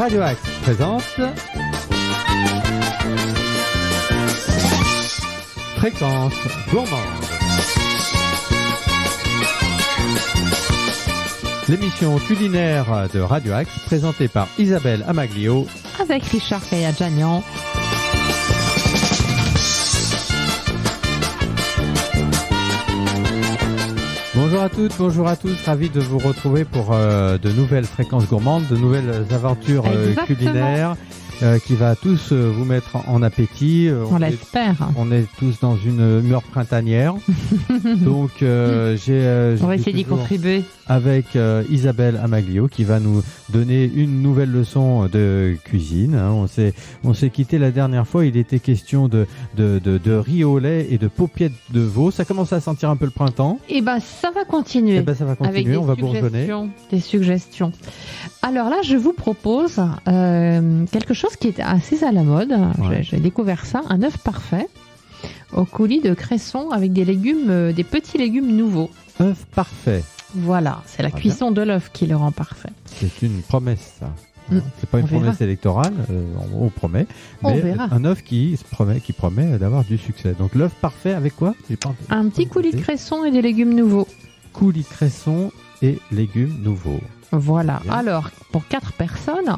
Radio Axe présente Fréquence gourmande. L'émission culinaire de Radio Axe présentée par Isabelle Amaglio avec Richard Kayadjanian. Bonjour à toutes, bonjour à tous, ravi de vous retrouver pour de nouvelles fréquences gourmandes, de nouvelles aventures culinaires qui va tous vous mettre en appétit. On l'espère. On est tous dans une humeur printanière. Donc on va essayer d'y contribuer. Avec Isabelle Amaglio qui va nous donner une nouvelle leçon de cuisine. On s'est quitté la dernière fois, il était question de riz au lait et de paupiètes de veau. Ça commence à sentir un peu le printemps. Et ça va continuer. Avec on va bourgeonner. Des suggestions. Alors là, je vous propose quelque chose qui est assez à la mode. Ouais. J'ai découvert ça, un œuf parfait au coulis de cresson avec des légumes, des petits légumes nouveaux. œuf parfait. Voilà, c'est la cuisson de l'œuf qui le rend parfait. C'est une promesse, ça. C'est pas une promesse électorale, on promet, mais un œuf qui promet d'avoir du succès. Donc l'œuf parfait avec quoi? Un petit coulis de cresson et des légumes nouveaux. Coulis de cresson et légumes nouveaux. Voilà. Bien. Alors, pour 4 personnes,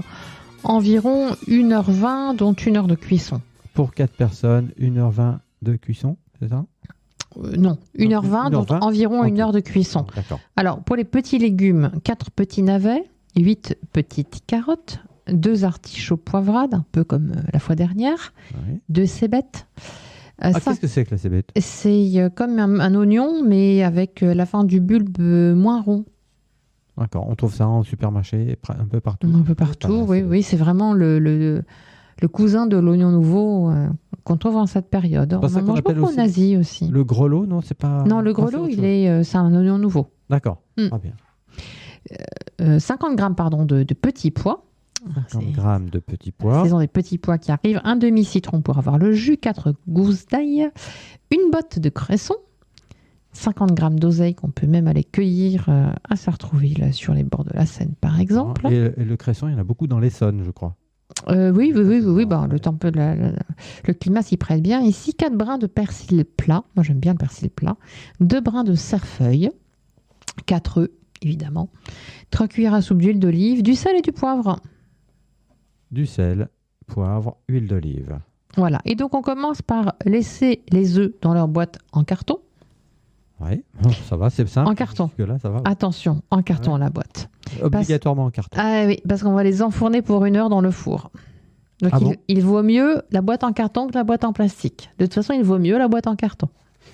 environ 1h20, dont 1 heure de cuisson. Pour 4 personnes, 1h20 de cuisson, c'est ça? Non, 1h20, donc environ 1 heure de cuisson. D'accord. Alors, pour les petits légumes, 4 petits navets, 8 petites carottes, 2 artichauts poivrades, un peu comme la fois dernière, 2 cébettes. Qu'est-ce que c'est que la cébette? C'est comme un oignon, mais avec la fin du bulbe moins rond. D'accord, on trouve ça en supermarché, un peu partout. Un peu partout, oui, c'est vraiment le cousin de l'oignon nouveau qu'on trouve en cette période. On en mange beaucoup en Asie aussi. Le grelot, non, c'est pas. Non, le grelot, c'est un oignon nouveau. D'accord, très bien. 50 grammes de petits pois. 50 grammes de petits pois. Ce sont des petits pois qui arrivent. Un demi-citron pour avoir le jus, 4 gousses d'ail, une botte de cresson, 50 grammes d'oseille qu'on peut même aller cueillir à Sartrouville sur les bords de la Seine, par exemple. Et le cresson, il y en a beaucoup dans l'Essonne, je crois. Oui. Le climat s'y prête bien. Ici, 4 brins de persil plat. Moi, j'aime bien le persil plat. 2 brins de cerfeuil. 4 œufs, évidemment. 3 cuillères à soupe d'huile d'olive. Du sel et du poivre. Du sel, poivre, huile d'olive. Voilà. Et donc, on commence par laisser les œufs dans leur boîte en carton. Oui, ça va, c'est simple. En carton. Là, ça va, Attention, en carton la boîte. Obligatoirement en carton. Ah oui, parce qu'on va les enfourner pour 1 heure dans le four. Donc il vaut mieux la boîte en carton que la boîte en plastique. De toute façon, il vaut mieux la boîte en carton.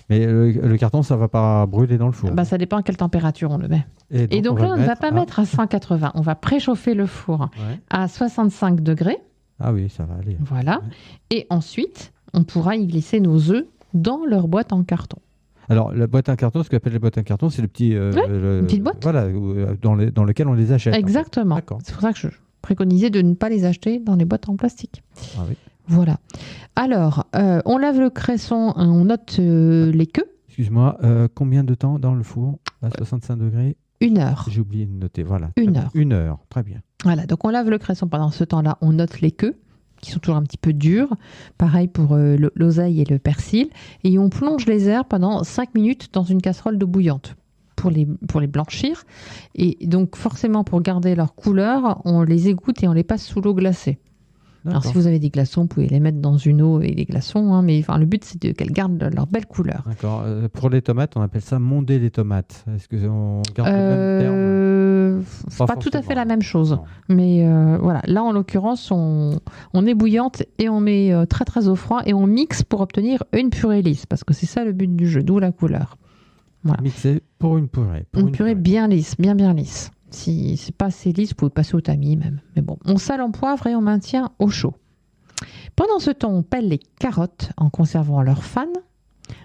Mais le carton, ça ne va pas brûler dans le four? Ça dépend à quelle température on le met. Et donc là, on ne va pas mettre à 180. On va préchauffer le four à 65 degrés. Ah oui, ça va aller. Voilà. Ouais. Et ensuite, on pourra y glisser nos œufs dans leur boîte en carton. Alors, la boîte en carton, ce qu'on appelle la boîte en carton, c'est le petit... une petite boîte. Voilà, dans lequel on les achète. Exactement. D'accord. C'est pour ça que je préconisais de ne pas les acheter dans les boîtes en plastique. Ah oui. Voilà. Alors, on lave le cresson, on note les queues. Excuse-moi, combien de temps dans le four à 65 degrés? 1 heure. J'ai oublié de noter, voilà. 1 heure. 1 heure, très bien. Voilà, donc on lave le cresson pendant ce temps-là, on note les queues, qui sont toujours un petit peu dures. Pareil pour l'oseille et le persil. Et on plonge les herbes pendant 5 minutes dans une casserole d'eau bouillante pour les blanchir. Et donc forcément, pour garder leur couleur, on les égoutte et on les passe sous l'eau glacée. Alors si vous avez des glaçons, vous pouvez les mettre dans une eau et des glaçons, mais le but c'est qu'elles gardent leur belle couleur. D'accord. Pour les tomates, on appelle ça monder les tomates. Est-ce qu'on garde le même terme? C'est pas tout à fait la même chose. Non. Mais voilà, là en l'occurrence, on ébouillante et on met très très au froid et on mixe pour obtenir une purée lisse, parce que c'est ça le but du jeu, d'où la couleur. Voilà. Mixer pour une purée. Une purée bien lisse, bien lisse. Si c'est pas assez lisse, vous pouvez passer au tamis même. Mais bon, on sale en poivre et on maintient au chaud. Pendant ce temps, on pèle les carottes en conservant leurs fans.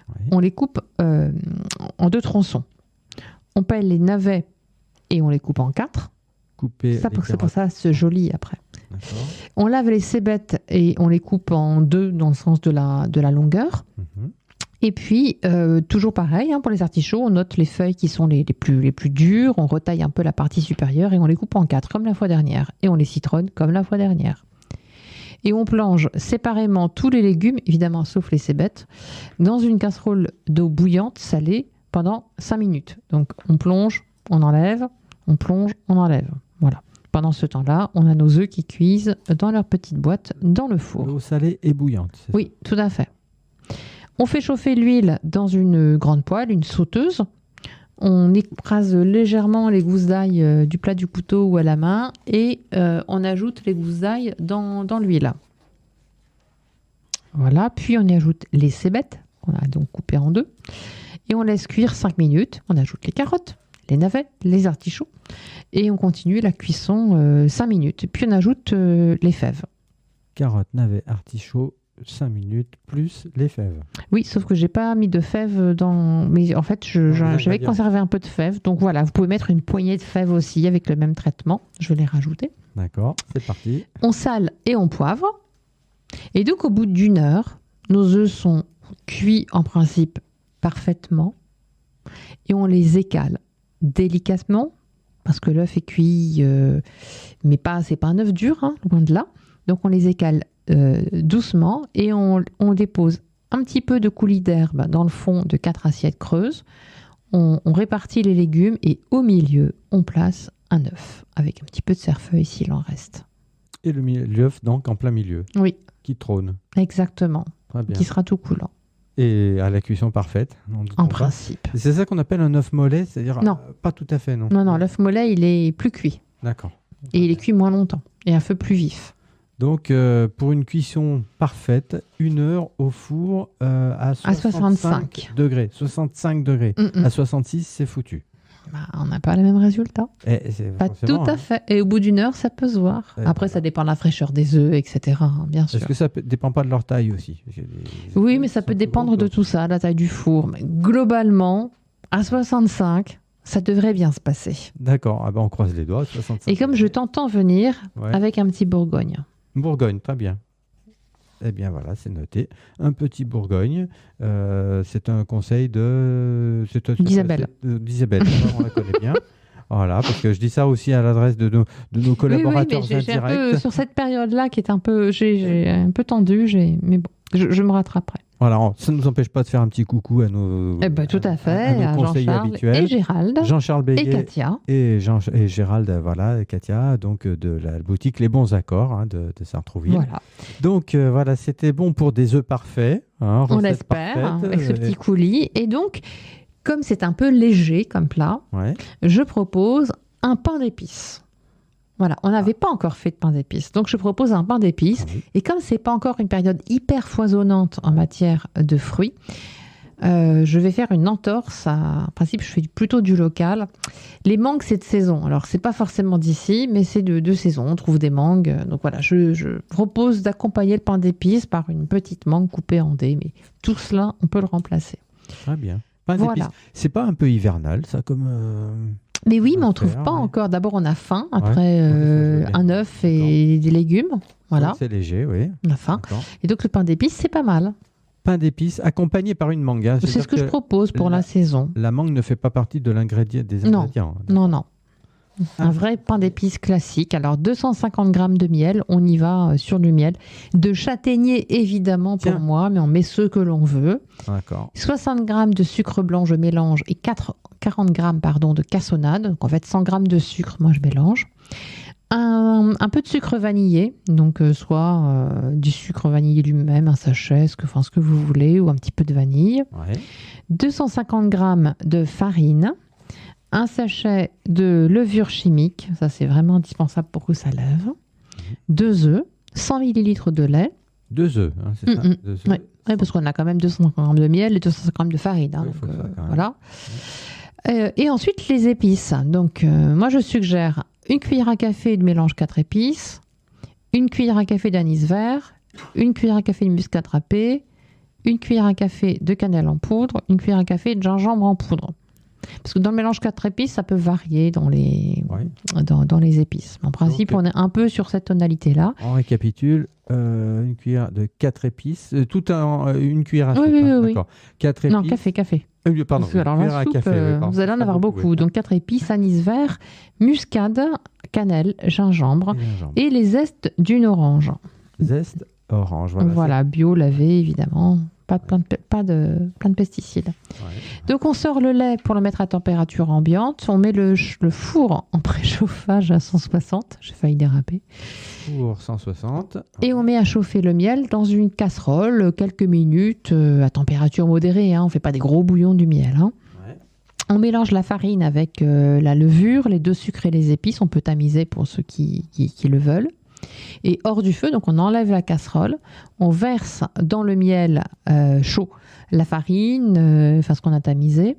Oui. On les coupe en 2 tronçons. On pèle les navets et on les coupe en 4. C'est pour ça c'est joli après. D'accord. On lave les cébettes et on les coupe en 2 dans le sens de la longueur. Et puis, toujours pareil, pour les artichauts, on note les feuilles qui sont les plus dures, on retaille un peu la partie supérieure et on les coupe en 4, comme la fois dernière. Et on les citronne, comme la fois dernière. Et on plonge séparément tous les légumes, évidemment sauf les cébettes, dans une casserole d'eau bouillante, salée, pendant 5 minutes. Donc, on plonge, on enlève, on plonge, on enlève. Voilà. Pendant ce temps-là, on a nos œufs qui cuisent dans leur petite boîte dans le four. L'eau salée et bouillante. Oui, tout à fait. On fait chauffer l'huile dans une grande poêle, une sauteuse. On écrase légèrement les gousses d'ail du plat du couteau ou à la main et on ajoute les gousses d'ail dans l'huile. Voilà, puis on y ajoute les cébettes qu'on a donc coupées en 2 et on laisse cuire 5 minutes. On ajoute les carottes, les navets, les artichauts et on continue la cuisson 5 minutes. Puis on ajoute les fèves. Carottes, navets, artichauts, 5 minutes plus les fèves. Oui, sauf que j'ai pas mis de fèves dans... Mais en fait, j'avais conservé un peu de fèves. Donc voilà, vous pouvez mettre une poignée de fèves aussi avec le même traitement. Je vais les rajouter. D'accord, c'est parti. On sale et on poivre. Et donc au bout d'1 heure, nos œufs sont cuits en principe parfaitement. Et on les écale délicatement. Parce que l'œuf est cuit, mais c'est pas un œuf dur, loin de là. Donc on les écale doucement et on dépose un petit peu de coulis d'herbe dans le fond de 4 assiettes creuses. On répartit les légumes et au milieu, on place un œuf avec un petit peu de cerfeuil s'il en reste. Et l'œuf donc en plein milieu. Oui. Qui trône. Exactement. Très bien. Qui sera tout coulant. Et à la cuisson parfaite. En principe. C'est ça qu'on appelle un œuf mollet, c'est-à-dire non. Pas tout à fait, non. Non, l'œuf mollet, il est plus cuit. D'accord. Et il est cuit moins longtemps et à feu plus vif. Donc, pour une cuisson parfaite, 1 heure au four à 65 degrés. 65 degrés. À 66, c'est foutu. On n'a pas le même résultat. Pas tout à fait. Et au bout d'1 heure, ça peut se voir. Après, ça dépend de la fraîcheur des œufs, etc. Bien sûr. Est-ce que ça ne dépend pas de leur taille aussi? Oui, mais ça peut dépendre de tout ça, la taille du four. Mais globalement, à 65... ça devrait bien se passer. D'accord, on croise les doigts. 65. Et comme je t'entends venir avec un petit Bourgogne. Bourgogne, très bien. Eh bien voilà, c'est noté. Un petit Bourgogne, c'est un conseil d'Isabelle. D'Isabelle, on la connaît bien. Voilà, parce que je dis ça aussi à l'adresse de nos collaborateurs indirects. Sur cette période-là qui est un peu, j'ai un peu tendu, mais bon, je me rattraperai. Voilà, ça ne nous empêche pas de faire un petit coucou à nos, tout à fait, à nos conseillers habituels. Et Gérald. Jean-Charles Béguet. Et Katia. Et Gérald, voilà, et Katia, donc de la boutique Les Bons Accords de Sartrouville. Voilà. Donc voilà, c'était bon pour des œufs parfaits. On l'espère, avec ce petit coulis. Et donc, comme c'est un peu léger comme plat, je propose un pain d'épices. Voilà, on n'avait pas encore fait de pain d'épices. Donc, je propose un pain d'épices. Et comme ce n'est pas encore une période hyper foisonnante en matière de fruits, je vais faire une entorse. En principe, je fais plutôt du local. Les mangues, c'est de saison. Alors, ce n'est pas forcément d'ici, mais c'est de saison. On trouve des mangues. Donc, voilà, je propose d'accompagner le pain d'épices par une petite mangue coupée en dés. Mais tout cela, on peut le remplacer. Très bien. Pain d'épices. C'est pas un peu hivernal, ça, comme... Mais oui, mais on ne trouve pas encore. D'abord, on a faim. Après, un œuf et des légumes. Voilà. Donc, c'est léger, oui. On a faim. Et donc, le pain d'épices, c'est pas mal. Pain d'épices accompagné par une mangue. C'est ce que je propose pour la saison. La mangue ne fait pas partie de des ingrédients. Non. Un vrai pain d'épices classique. Alors, 250 g de miel. On y va sur du miel. De châtaignier, évidemment, pour moi, mais on met ceux que l'on veut. D'accord. 60 g de sucre blanc, je mélange. Et 40 g de cassonade. Donc, en fait, 100 g de sucre, moi, je mélange. Un peu de sucre vanillé. Donc, soit du sucre vanillé lui-même, un sachet, ce que vous voulez, ou un petit peu de vanille. 250 g de farine. Un sachet de levure chimique, ça c'est vraiment indispensable pour que ça lève. 2 œufs, 100 ml de lait. 2 œufs, c'est ça 2 œufs. Oui, parce qu'on a quand même 250 g de miel et 250 g de farine. Donc, voilà. Et ensuite, les épices. Donc, moi je suggère 1 cuillère à café de mélange 4 épices, 1 cuillère à café d'anis vert, 1 cuillère à café de muscade râpée, 1 cuillère à café de cannelle en poudre, 1 cuillère à café de gingembre en poudre. Parce que dans le mélange 4 épices, ça peut varier dans les, Ouais. dans les épices. En principe, Donc, on est un peu sur cette tonalité-là. On récapitule, une cuillère de 4 épices, une cuillère à soupe. Oui, hein, oui. d'accord. 4 épices. Non, café. Pardon, Parce que, alors, une cuillère la à soupe, café. Oui, pardon. vous allez en avoir beaucoup. Oui. Donc, 4 épices, anis vert, muscade, cannelle, gingembre Et gingembre. et les zestes d'une orange. Zeste orange. Voilà, bio, lavé, évidemment. Pas de pesticides. Ouais. Donc, on sort le lait pour le mettre à température ambiante. On met le four en préchauffage à 160. J'ai failli déraper. Pour 160. Et on met à chauffer le miel dans une casserole, quelques minutes, à température modérée. On ne fait pas des gros bouillons du miel. Ouais. On mélange la farine avec la levure, les 2 sucres et les épices. On peut tamiser pour ceux qui le veulent. Et hors du feu, donc on enlève la casserole, on verse dans le miel chaud la farine, ce qu'on a tamisé,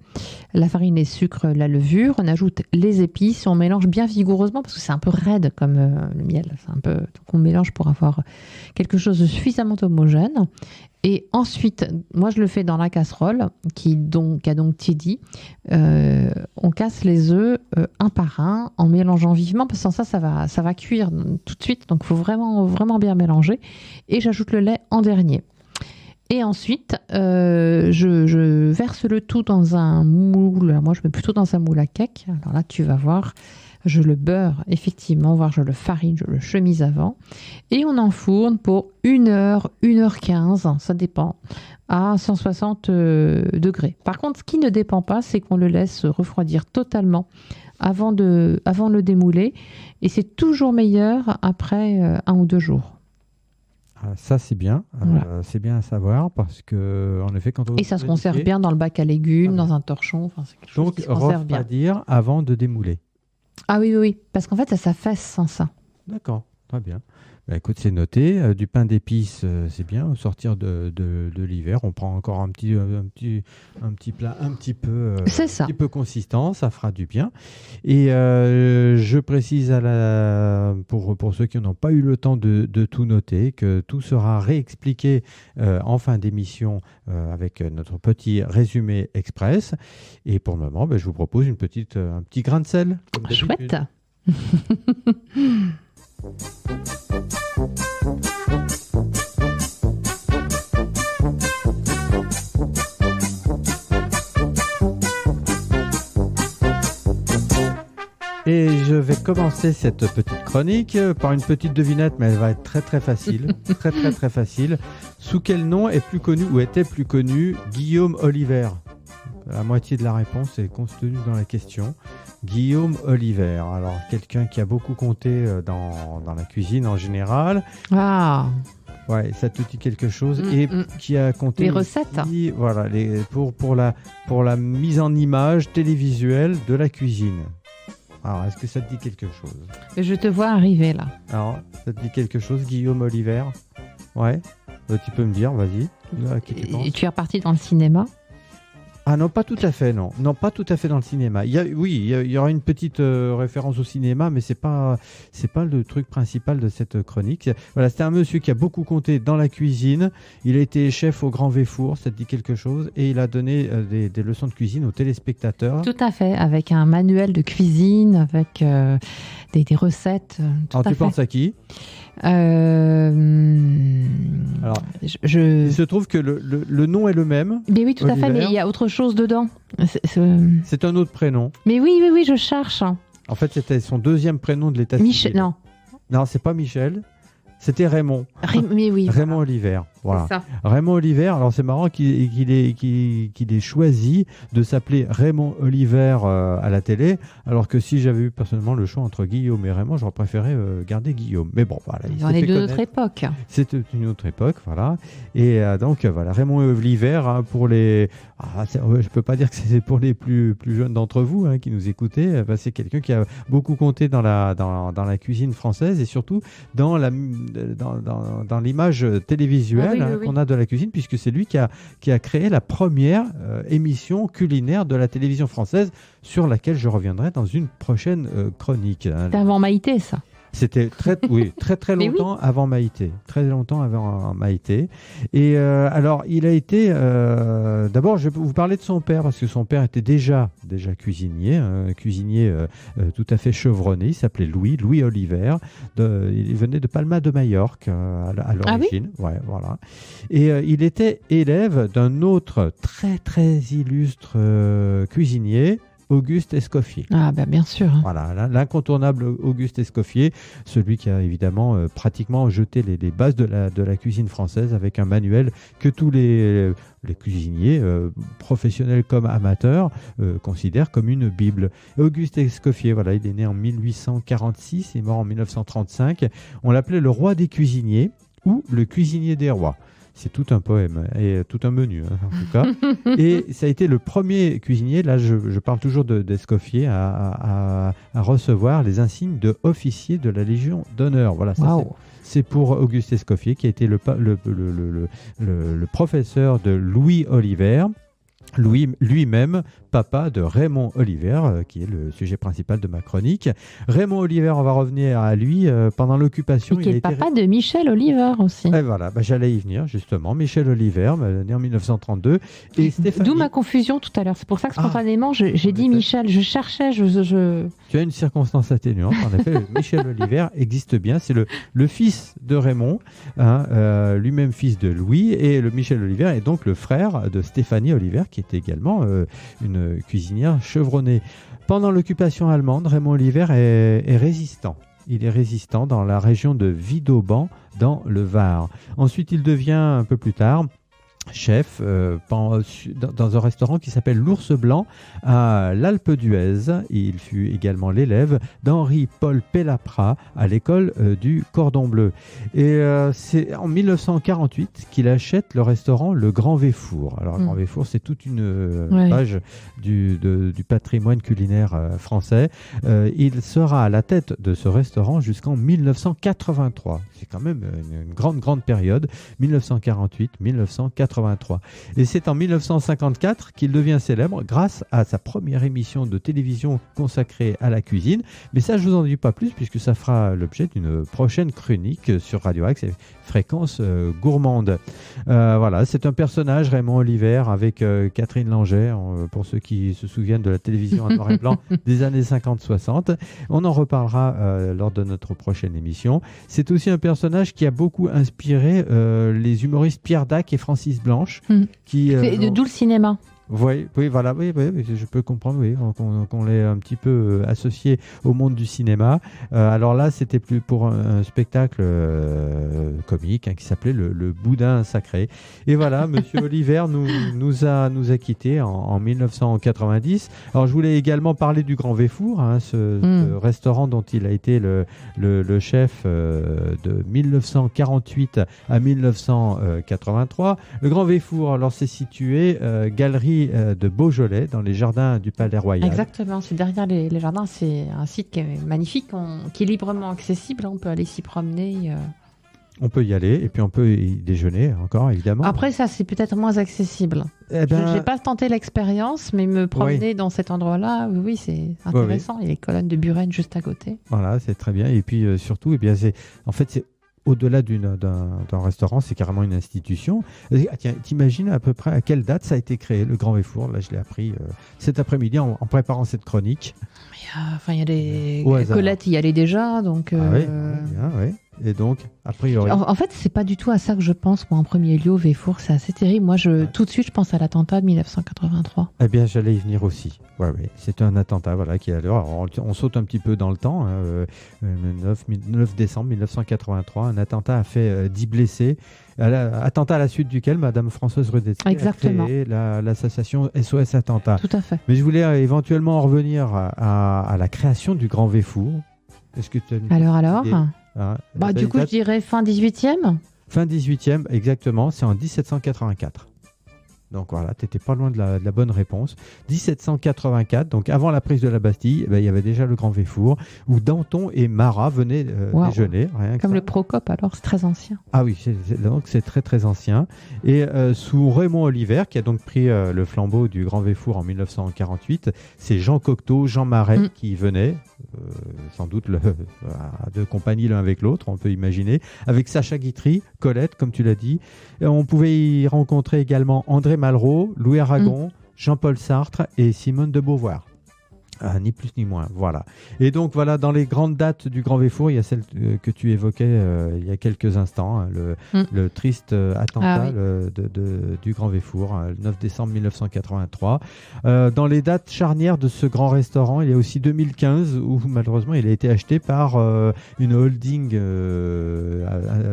la farine, les sucres, la levure, on ajoute les épices, on mélange bien vigoureusement parce que c'est un peu raide comme le miel, donc on mélange pour avoir quelque chose de suffisamment homogène. Et ensuite, moi je le fais dans la casserole qui a donc tiédi. On casse les œufs un par un en mélangeant vivement parce que sans ça va cuire tout de suite. Donc il faut vraiment, vraiment bien mélanger. Et j'ajoute le lait en dernier. Et ensuite, je verse le tout dans un moule. Alors moi je mets plutôt dans un moule à cake. Alors là tu vas voir. Je le beurre, effectivement, voire je le farine, je le chemise avant. Et on enfourne pour 1h, 1h15, ça dépend, à 160 degrés. Par contre, ce qui ne dépend pas, c'est qu'on le laisse refroidir totalement avant de le démouler. Et c'est toujours meilleur après 1 ou 2 jours. Ça, c'est bien. Voilà. C'est bien à savoir parce que, en effet, quand on. Et ça se conserve bien dans le bac à légumes, dans un torchon. C'est quelque chose Donc, qui se conserve bien. refroidir avant de démouler. Ah oui, parce qu'en fait, ça s'affaisse sans ça. D'accord, très bien. Bah, écoute, c'est noté. Du pain d'épices, c'est bien. Au sortir de l'hiver, on prend encore un petit plat un petit peu, C'est ça. Un petit peu consistant, ça fera du bien. Et je précise pour ceux qui n'ont pas eu le temps de tout noter, que tout sera réexpliqué en fin d'émission avec notre petit résumé express. Et pour le moment, je vous propose un petit grain de sel. comme d'habitude. Chouette. Et je vais commencer cette petite chronique par une petite devinette, mais elle va être très très facile. très facile. Sous quel nom est plus connu ou était plus connu Guillaume Oliver? La moitié de la réponse est contenue dans la question. Guillaume Oliver. Alors, quelqu'un qui a beaucoup compté dans la cuisine en général. Ah, Ouais, ça te dit quelque chose. Et qui a compté les aussi, recettes. voilà, pour la mise en image télévisuelle de la cuisine. Alors, est-ce que ça te dit quelque chose? Je te vois arriver là. Alors, ça te dit quelque chose, Guillaume Oliver? Ouais. Tu peux me dire, vas-y. À qui tu penses? Et tu es reparti dans le cinéma? Ah non, pas tout à fait, non. Non, pas tout à fait dans le cinéma. Il y aura une petite référence au cinéma, mais c'est pas le truc principal de cette chronique. Voilà, c'était un monsieur qui a beaucoup compté dans la cuisine. Il a été chef au Grand Véfour, ça te dit quelque chose, et il a donné des leçons de cuisine aux téléspectateurs. Tout à fait, avec un manuel de cuisine, avec des recettes. Alors, tu penses à qui? Alors, Il se trouve que le nom est le même. Mais oui, tout à fait, Oliver. mais il y a autre chose dedans. C'est un autre prénom. Mais oui, je cherche. En fait, c'était son deuxième prénom de l'état Michel, civil. non. Non, c'est pas Michel. C'était Raymond. Mais oui. Raymond Oliver. Voilà. C'est ça. Raymond Oliver, alors c'est marrant qu'il ait choisi de s'appeler Raymond Oliver à la télé, alors que si j'avais eu personnellement le choix entre Guillaume et Raymond, j'aurais préféré garder Guillaume. Mais bon, voilà. On est de notre époque. C'était une autre époque, voilà. Et donc, voilà, Raymond Oliver, hein, pour les... je peux pas dire que c'est pour les plus jeunes d'entre vous qui nous écoutez, c'est quelqu'un qui a beaucoup compté dans la cuisine française et surtout dans l'image télévisuelle qu'on a de la cuisine, puisque c'est lui qui a créé la première émission culinaire de la télévision française, sur laquelle je reviendrai dans une prochaine chronique. C'est avant Maïté, ça. C'était très Mais oui. longtemps avant Maïté. Très longtemps avant Maïté. Et alors, il a été... D'abord, je vais vous parler de son père, parce que son père était déjà cuisinier, un cuisinier tout à fait chevronné. Il s'appelait Louis Oliver. Il venait de Palma de Majorque à l'origine. Ouais, voilà. Et il était élève d'un autre très, très illustre cuisinier, Auguste Escoffier. Ah, bah, bien sûr. Hein. Voilà, l'incontournable Auguste Escoffier, celui qui a évidemment pratiquement jeté les bases de la cuisine française avec un manuel que tous les cuisiniers, professionnels comme amateurs, considèrent comme une Bible. Auguste Escoffier, voilà, il est né en 1846, il est mort en 1935. On l'appelait le roi des cuisiniers ou le cuisinier des rois. C'est tout un poème et tout un menu, hein, en tout cas. Et ça a été le premier cuisinier, là je parle toujours d'Escoffier, à recevoir les insignes de officier de la Légion d'honneur. Voilà, ça, c'est pour Auguste Escoffier, qui a été le professeur de Louis Oliver. Lui-même, papa de Raymond Oliver, qui est le sujet principal de ma chronique. Raymond Oliver, on va revenir à lui. Pendant l'occupation, et qui est le papa de Michel Oliver aussi. Et voilà, j'allais y venir justement. Michel Oliver, né en 1932. Et Stéphanie... D'où ma confusion tout à l'heure. C'est pour ça que spontanément, j'ai dit Michel. Je cherchais. Tu as une circonstance atténuante. En effet, Michel Oliver existe bien. C'est le fils de Raymond, hein, lui-même fils de Louis. Et le Michel Oliver est donc le frère de Stéphanie Oliver, qui était également une cuisinière chevronnée. Pendant l'occupation allemande, Raymond Oliver est résistant. Il est résistant dans la région de Vidauban, dans le Var. Ensuite, il devient un peu plus tard chef dans un restaurant qui s'appelle l'Ours Blanc à l'Alpe d'Huez. Il fut également l'élève d'Henri-Paul Pellaprat à l'école du Cordon Bleu. Et c'est en 1948 qu'il achète le restaurant Le Grand Véfour. Alors, Le Grand Véfour, c'est toute une page du patrimoine culinaire français. Il sera à la tête de ce restaurant jusqu'en 1983. C'est quand même une grande période. 1948-1983. Et c'est en 1954 qu'il devient célèbre grâce à sa première émission de télévision consacrée à la cuisine. Mais ça, je ne vous en dis pas plus puisque ça fera l'objet d'une prochaine chronique sur Radio Axe et Fréquence Gourmande. Voilà, c'est un personnage, Raymond Oliver, avec Catherine Langeais, pour ceux qui se souviennent de la télévision en noir et blanc des années 50-60. On en reparlera lors de notre prochaine émission. C'est aussi un personnage qui a beaucoup inspiré les humoristes Pierre Dac et Francis Blanche. D'où le cinéma. Oui, voilà, oui, je peux comprendre qu'on l'ait un petit peu associé au monde du cinéma. Alors là, c'était plus pour un spectacle comique qui s'appelait le Boudin Sacré. Et voilà, Monsieur Oliver nous a quittés en 1990. Alors je voulais également parler du Grand Véfour, ce restaurant dont il a été le chef de 1948 à 1983. Le Grand Véfour, alors c'est situé galerie de Beaujolais dans les jardins du Palais Royal. Exactement, c'est derrière les jardins. C'est un site qui est magnifique, qui est librement accessible. On peut aller s'y promener. On peut y aller et puis on peut y déjeuner encore, évidemment. Après, ça, c'est peut-être moins accessible. Je n'ai pas tenté l'expérience, mais me promener dans cet endroit-là, oui, c'est intéressant. Il y a les colonnes de Buren juste à côté. Voilà, c'est très bien. Et puis surtout, c'est au-delà d'un restaurant, c'est carrément une institution. Tiens, t'imagines à peu près à quelle date ça a été créé, le Grand Véfour? Là, je l'ai appris cet après-midi en préparant cette chronique. Il y a des... Colette y allait déjà, donc... Oui. Et donc, a priori... En fait, c'est pas du tout à ça que je pense, moi, en premier lieu, au Véfour. C'est assez terrible. Moi, tout de suite, je pense à l'attentat de 1983. Eh bien, j'allais y venir aussi. Oui. C'est un attentat qui est à l'heure. On saute un petit peu dans le temps. 9 décembre 1983, un attentat a fait 10 blessés. Attentat à la suite duquel Madame Françoise Redetz a créé l'association SOS Attentat. Tout à fait. Mais je voulais éventuellement en revenir à la création du Grand Véfour. Est-ce que tu as Alors du coup, je dirais fin 18e. Fin 18e, exactement. C'est en 1784. Donc voilà, tu n'étais pas loin de la bonne réponse. 1784, donc avant la prise de la Bastille, il y avait déjà le Grand Véfour, où Danton et Marat venaient déjeuner. Rien que comme ça. le Procope, alors, c'est très ancien. Ah oui, donc c'est très très ancien. Et sous Raymond Oliver, qui a donc pris le flambeau du Grand Véfour en 1948, c'est Jean Cocteau, Jean Marais qui venaient, sans doute à deux compagnies l'un avec l'autre, on peut imaginer, avec Sacha Guitry, Colette, comme tu l'as dit. Et on pouvait y rencontrer également André Malraux, Louis Aragon, Jean-Paul Sartre et Simone de Beauvoir. Ni plus ni moins, voilà. Et donc voilà, dans les grandes dates du Grand Véfour, il y a celle que tu évoquais il y a quelques instants, hein, le triste attentat du Grand Véfour, le 9 décembre 1983. Dans les dates charnières de ce grand restaurant, il y a aussi 2015, où malheureusement il a été acheté par une holding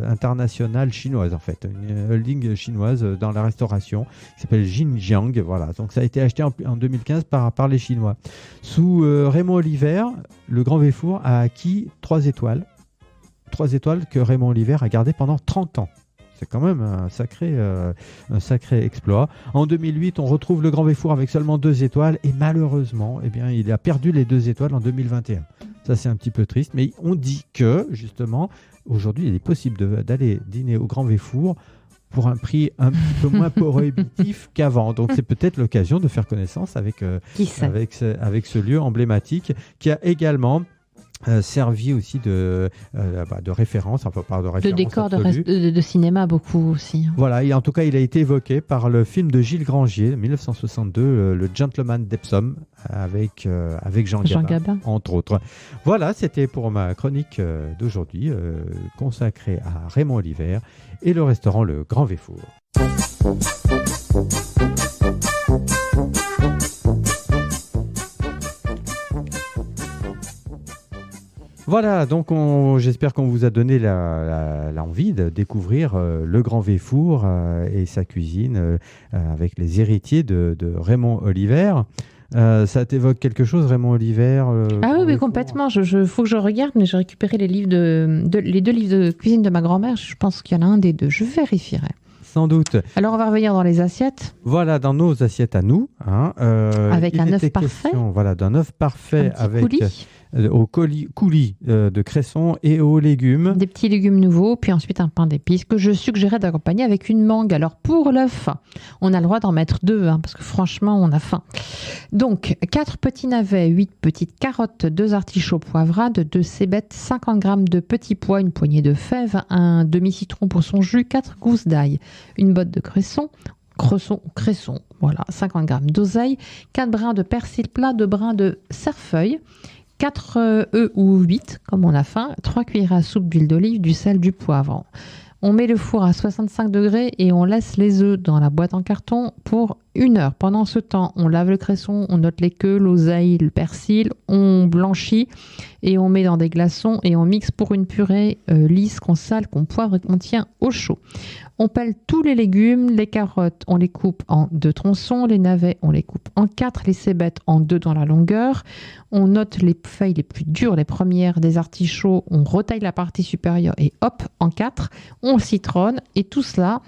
internationale chinoise, en fait, une holding chinoise dans la restauration, qui s'appelle Xinjiang, voilà. Donc ça a été acheté en 2015 par les Chinois. Sous Raymond Oliver, le Grand Véfour a acquis 3 étoiles. 3 étoiles que Raymond Oliver a gardées pendant 30 ans. C'est quand même un sacré exploit. En 2008, on retrouve le Grand Véfour avec seulement 2 étoiles. Et malheureusement, il a perdu les 2 étoiles en 2021. Ça, c'est un petit peu triste. Mais on dit que, justement, aujourd'hui, il est possible d'aller dîner au Grand Véfour pour un prix un petit peu moins prohibitif qu'avant. Donc c'est peut-être l'occasion de faire connaissance avec ce lieu emblématique qui a également servi aussi de référence, enfin pas de référence de décor absolue. de cinéma beaucoup aussi. Voilà, et en tout cas il a été évoqué par le film de Gilles Grangier, 1962, le Gentleman d'Epsom, avec Jean Gabin, entre autres. Voilà, c'était pour ma chronique d'aujourd'hui, consacrée à Raymond Oliver et le restaurant Le Grand Véfour. Voilà, donc j'espère qu'on vous a donné l'envie de découvrir le Grand Véfour et sa cuisine avec les héritiers de Raymond Oliver. Ça t'évoque quelque chose, Raymond Oliver Ah oui, complètement. Faut que je regarde, mais j'ai récupéré les livres les 2 livres de cuisine de ma grand-mère. Je pense qu'il y en a un des 2. Je vérifierai. Sans doute. Alors, on va revenir dans les assiettes. Voilà, dans nos assiettes à nous. Avec un œuf parfait. Voilà, d'un œuf parfait avec coulis. Au coulis de cresson et aux légumes. Des petits légumes nouveaux, puis ensuite un pain d'épices que je suggérais d'accompagner avec une mangue. Alors pour l'œuf, on a le droit d'en mettre 2, parce que franchement, on a faim. Donc 4 petits navets, 8 petites carottes, 2 artichauts poivrades, 2 cébettes, 50 g de petits pois, une poignée de fèves, un demi-citron pour son jus, 4 gousses d'ail, une botte de cresson, voilà, 50 g d'oseille, 4 brins de persil plat, 2 brins de cerfeuil, 4 œufs ou 8, comme on a faim, 3 cuillères à soupe d'huile d'olive, du sel, du poivre. On met le four à 65 degrés et on laisse les œufs dans la boîte en carton pour 1 heure. Pendant ce temps, on lave le cresson, on note les queues, l'oseille, le persil, on blanchit et on met dans des glaçons et on mixe pour une purée lisse qu'on sale, qu'on poivre et qu'on tient au chaud. On pèle tous les légumes, les carottes, on les coupe en 2 tronçons, les navets, on les coupe en 4, les cébettes en 2 dans la longueur. On note les feuilles les plus dures, les premières des artichauts, on retaille la partie supérieure et hop, en 4, on citronne et tout cela,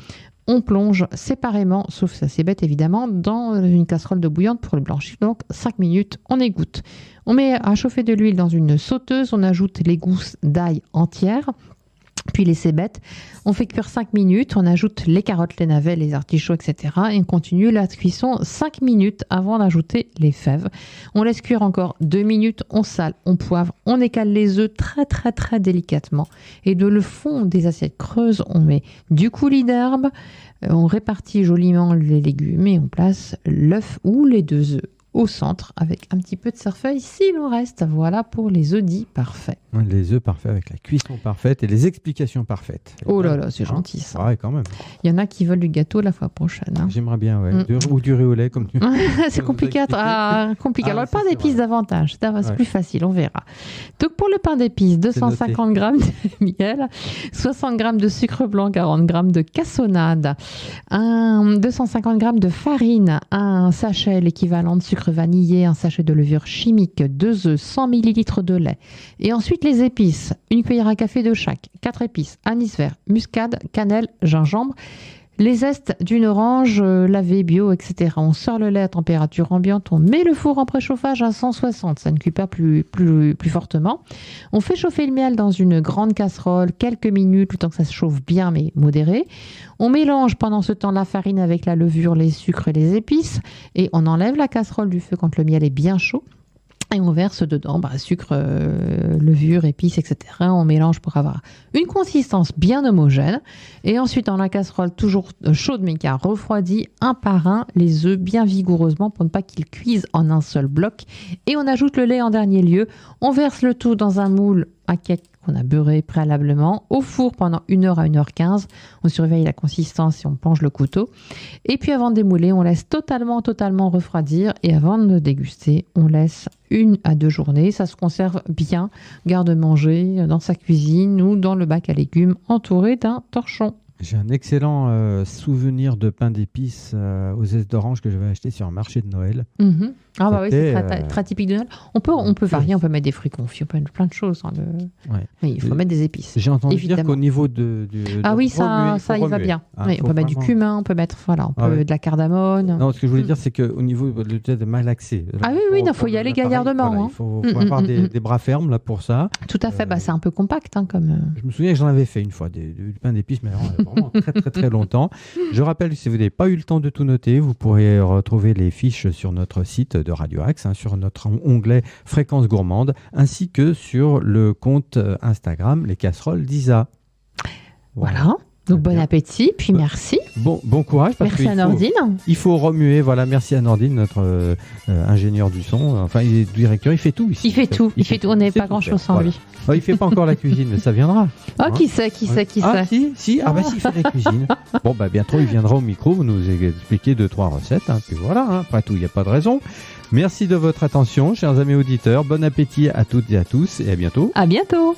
on plonge séparément, sauf sa cébette évidemment, dans une casserole d'eau bouillante pour le blanchir. Donc 5 minutes, on égoutte. On met à chauffer de l'huile dans une sauteuse, on ajoute les gousses d'ail entières, puis les cébettes. On fait cuire 5 minutes, on ajoute les carottes, les navets, les artichauts, etc. Et on continue la cuisson 5 minutes avant d'ajouter les fèves. On laisse cuire encore 2 minutes, on sale, on poivre, on écale les œufs très très très délicatement. Et de le fond des assiettes creuses, on met du coulis d'herbe, on répartit joliment les légumes et on place l'œuf ou les 2 œufs au centre avec un petit peu de cerfeuil s'il en reste. Voilà pour les œufs dits parfaits. Les œufs parfaits avec la cuisson parfaite et les explications parfaites. Oh là là, c'est gentil ça. Ouais, quand même. Il y en a qui veulent du gâteau la fois prochaine. J'aimerais bien, ouais. Ou du riz au lait comme tu c'est compliqué. Compliqué. Alors le pain d'épices davantage, c'est plus facile, on verra. Donc pour le pain d'épices, 250 g de miel, 60 g de sucre blanc, 40 g de cassonade, 250 g de farine, un sachet l'équivalent de sucre vanillé, un sachet de levure chimique, 2 œufs, 100 ml de lait. Et ensuite les épices, une cuillère à café de chaque, 4 épices, anis vert, muscade, cannelle, gingembre. Les zestes d'une orange lavée, bio, etc. On sort le lait à température ambiante, on met le four en préchauffage à 160, ça ne cuit pas plus fortement. On fait chauffer le miel dans une grande casserole, quelques minutes, le temps que ça se chauffe bien mais modéré. On mélange pendant ce temps la farine avec la levure, les sucres et les épices et on enlève la casserole du feu quand le miel est bien chaud. Et on verse dedans sucre, levure, épices, etc. On mélange pour avoir une consistance bien homogène. Et ensuite, dans la casserole, toujours chaude mais qui a refroidi, un par un, les œufs bien vigoureusement pour ne pas qu'ils cuisent en un seul bloc. Et on ajoute le lait en dernier lieu. On verse le tout dans un moule à cake qu'on a beurré préalablement, au four pendant 1h à 1h15. On surveille la consistance et on plonge le couteau. Et puis avant de démouler, on laisse totalement refroidir. Et avant de déguster, on laisse 1 à 2 journées. Ça se conserve bien, garde-manger dans sa cuisine ou dans le bac à légumes entouré d'un torchon. J'ai un excellent souvenir de pain d'épices aux zestes d'orange que j'avais acheté sur un marché de Noël. Mm-hmm. Ah bah oui, c'est très typique de Noël. On peut varier, on peut mettre des fruits confits, on peut mettre plein de choses. Mais il faut mettre des épices. J'ai entendu dire qu'au niveau de ah oui, ça y va bien. Oui, on peut mettre du cumin, on peut mettre de la cardamone. Non, ce que je voulais dire, c'est qu'au niveau de malaxer. Ah oui, il faut y aller gaillardement. Il faut avoir des bras fermes là pour ça. Tout à fait, c'est un peu compact. Comme... Je me souviens que j'en avais fait une fois, du pain d'épices, mais vraiment très longtemps. Je rappelle que si vous n'avez pas eu le temps de tout noter, vous pourrez retrouver les fiches sur notre site de Radio Axe, sur notre onglet Fréquence Gourmande, ainsi que sur le compte Instagram Les Casseroles d'Isa. Voilà. Donc bon appétit, puis merci. Bon courage. Merci à Nordine. Il faut remuer, merci à Nordine, notre ingénieur du son, enfin il est directeur, il fait tout ici. Il fait tout, on n'est pas grand-chose sans lui. Il fait pas encore la cuisine, mais ça viendra. Qui sait. Si, il fait la cuisine. Bientôt il viendra au micro, vous nous expliquer 2-3 recettes, puis voilà, après tout, il n'y a pas de raison. Merci de votre attention, chers amis auditeurs, bon appétit à toutes et à tous, et à bientôt. À bientôt.